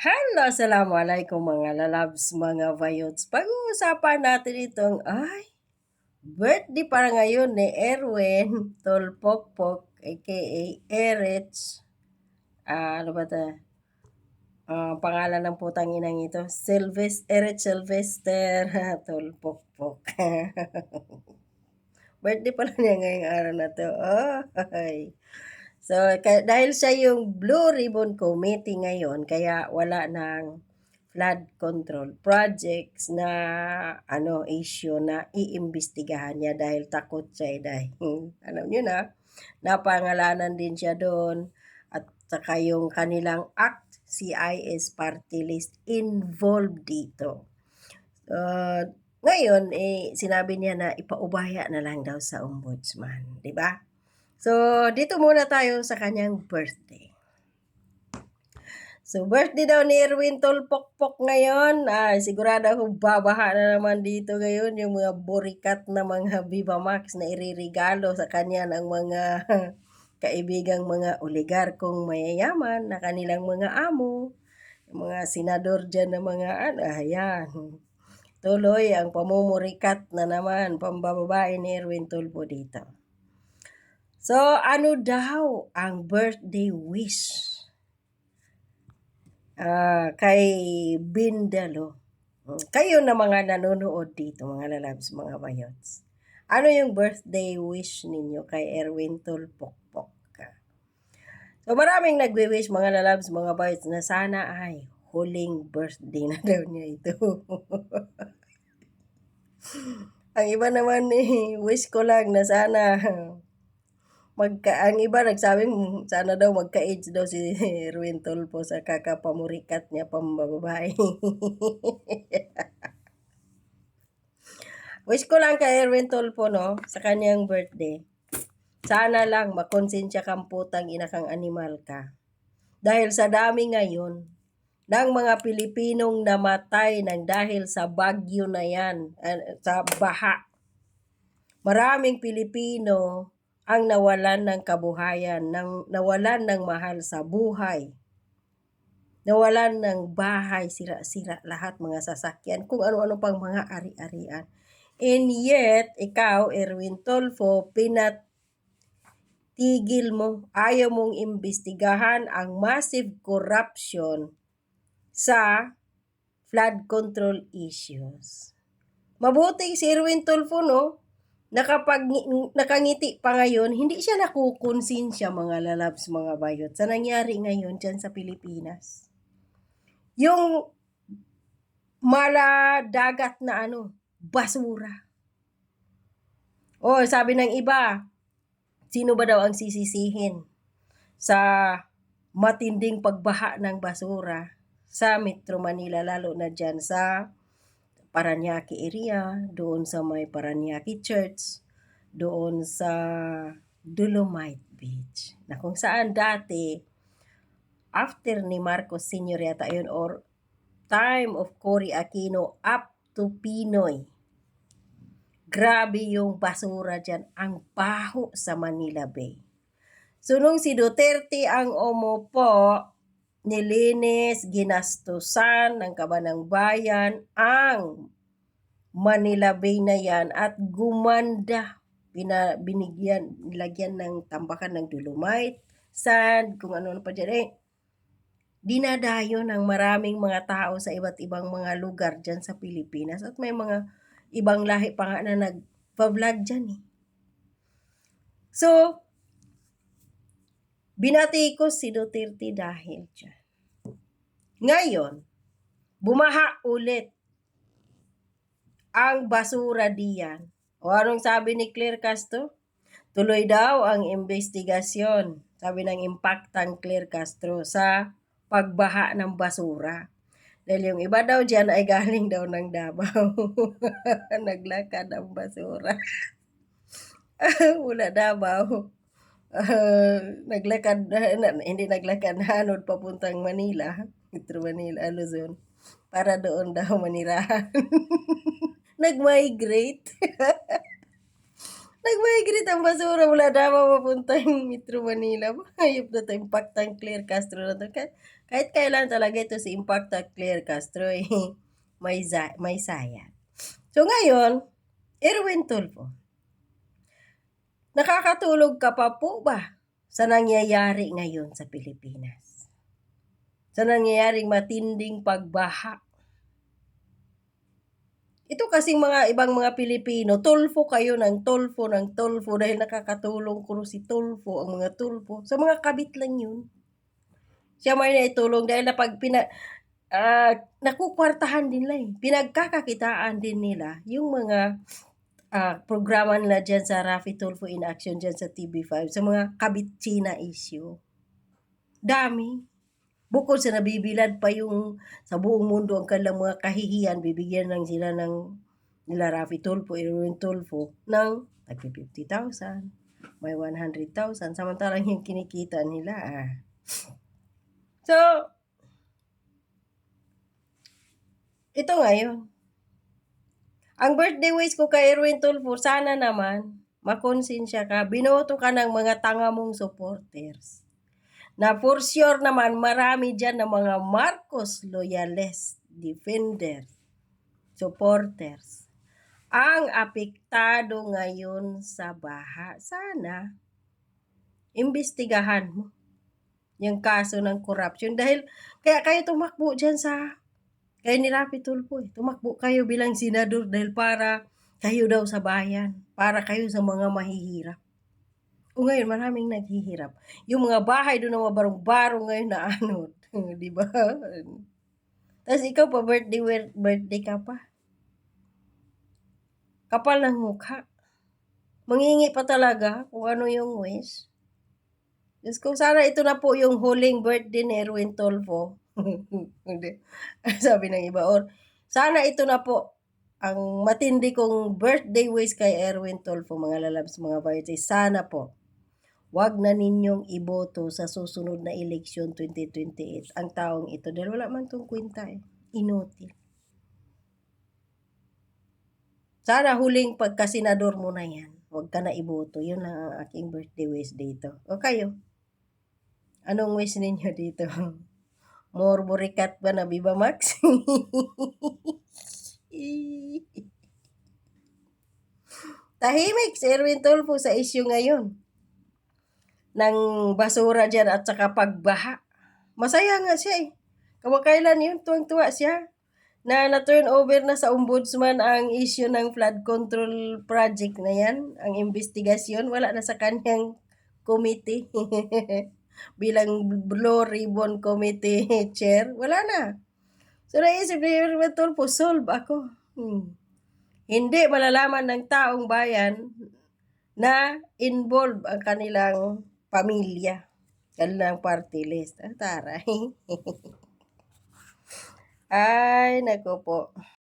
Hello, assalamualaikum mga lalabs, mga vayots. Pag-uusapan natin itong, birthday para ngayon ni Erwin Tolpokpok, aka Erich. Ano ba ito? Pangalan ng putang inang ito, Erich Sylvester Tolpokpok. Birthday pala niya ngayong araw na to. Ay. So, dahil siya yung Blue Ribbon Committee ngayon, kaya wala ng flood control projects na issue na iimbestigahan niya dahil takot siya dahil alam niyo na, napangalanan din siya doon at saka yung kanilang ACT CIS party list involved dito. Ngayon, sinabi niya na ipaubaya na lang daw sa ombudsman, di ba? So, dito muna tayo sa kanyang birthday. So, birthday daw ni Erwin Tolpokpok ngayon. Sigurado akong babaha na naman dito ngayon yung mga burikat na mga Viva Max na iririgalo sa kanya ng mga kaibigang mga oligarkong mayayaman na kanilang mga amo, mga senador dyan na mga ayan. Tuloy ang pamumurikat na naman, pambababae ni Erwin Tulfo dito. So, ano daw ang birthday wish kay Bindalo? Kayo na mga nanonood dito, mga lalabs, mga bayots. Ano yung birthday wish ninyo kay Erwin Tulpokpok? So, maraming nagwi-wish, mga lalabs, mga bayots, na sana ay huling birthday na daw niya ito. Ang iba naman wish ko lang na sana ang iba nagsabing sana daw magka-age daw si Erwin Tulfo sa kakapamurikat niya pambababae. Wish ko lang kay Erwin Tulfo, no, sa kanyang birthday. Sana lang makonsensya kang putang ina kang animal ka. Dahil sa dami ngayon ng mga Pilipinong namatay ng dahil sa bagyo na yan, sa baha. Maraming Pilipino ang nawalan ng kabuhayan, nawalan ng mahal sa buhay. Nawalan ng bahay, sira-sira lahat, mga sasakyan, kung ano-ano pang mga ari-arian. And yet, ikaw, Erwin Tulfo, pinatigil mo, ayaw mong imbestigahan ang massive corruption sa flood control issues. Mabuti si Erwin Tulfo, no? Nakangiti pa ngayon, hindi siya nakukonsensya, mga lalabs, mga bayot, sa nangyari ngayon dyan sa Pilipinas. Yung maladagat na basura. Sabi ng iba, sino ba daw ang sisisihin sa matinding pagbaha ng basura sa Metro Manila, lalo na dyan sa Parañaque area, doon sa may Parañaque Church, doon sa Dolomite Beach, na kung saan dati, after ni Marcos Sr. yata yun, or time of Cory Aquino up to Pinoy, grabe yung basura dyan, ang baho sa Manila Bay. So, nung si Duterte ang umupo, nilinis, ginastusan ng kabanang bayan ang Manila Bay na yan at gumanda. Nilagyan ng tambakan ng dolomite, sand, kung ano pa dyan. Dinadayo ng maraming mga tao sa iba't ibang mga lugar dyan sa Pilipinas. At may mga ibang lahi pa nga na nagpa-vlog dyan So, binatikos si Duterte dahil dyan. Ngayon, bumaha ulit ang basura diyan. Anong sabi ni Claire Castro? Tuloy daw ang investigasyon, sabi ng impactang Claire Castro, sa pagbaha ng basura. Dahil yung iba daw dyan ay galing daw ng Davao. Naglakad ang basura. Mula Davao. Hindi naglakad, hanod papuntang Manila, Metro Manila, Luzon, para doon daw manirahan. Nag-migrate. Nag-migrate ang basura mula Davao papuntang Metro Manila. Hayop na 'to, Impactang Claire Castro na 'to. Kahit kailan talaga ito si Impactang Claire Castro, eh, may sayad. So ngayon, Erwin Tulfo, nakakatulog ka pa po ba sa nangyayari ngayon sa Pilipinas? Sa nangyayaring matinding pagbaha. Ito kasing mga ibang mga Pilipino, tulfo kayo ng tulfo dahil nakakatulong ko si Tulfo, ang mga tulfo. Sa mga kabit lang yun. Siya may naitulong dahil nakukwartahan din nila eh. Pinagkakakitaan din nila yung mga programa nila dyan sa Raffy Tulfo in Action dyan sa TV5, sa mga kabit China issue. Dami. Bukod sa nabibilad pa yung sa buong mundo ang kanilang mga kahihiyan, bibigyan lang sila ng nila Raffy Tulfo, Erwin Tulfo ng tagpi 50,000, may 100,000, samantalang yung kinikita nila. So, ito ngayon. Ang birthday wish ko kay Erwin Tulfo, sana naman makonsensya ka, binoto ka ng mga tanga mong supporters. Na for sure naman marami dyan ng mga Marcos loyalists, defenders, supporters ang apektado ngayon sa baha. Sana imbestigahan mo yung kaso ng corruption dahil kaya kayo tumakbo dyan sa kay ni Raffy Tulfo. Tumakbo kayo bilang senador dahil para kayo daw sa bayan, para kayo sa mga mahihirap. O ngayon, maraming naghihirap. Yung mga bahay doon na mabarong-barong ngayon na ano, di ba? Tapos ikaw pa, birthday ka pa. Kapal ng mukha. Mangingi pa talaga kung ano yung wish. Diyos ko, sana ito na po yung huling birthday ni Erwin Tulfo. Sabi ng iba. Or, sana ito na po ang matindi kong birthday wish kay Erwin Tulfo, mga lalabs, mga birthday. Sana po wag na ninyong iboto sa susunod na eleksyon 2028 ang taong ito dahil wala man tong kwenta eh. Inutil. Sana huling pagkasenador mo na yan. Huwag ka na iboto. Yun lang ang aking birthday wish dito. O kayo? Anong wish ninyo dito? More burikat ba na Viva Max? Tahimik si Erwin Tulfo sa issue ngayon ng basura dyan at saka pagbaha. Masaya nga siya eh. Kamakailan yun, tuwang-tuwa siya na na-turn over na sa ombudsman ang issue ng flood control project na yan, ang investigasyon, wala na sa kanyang committee. Bilang Blue Ribbon Committee chair, wala na. So naisip ni Erwin Tulfo, solve ako. Hindi malalaman ng taong bayan na involved ang kanilang pamilya, kanilang party list. Taray. Ay, nako po.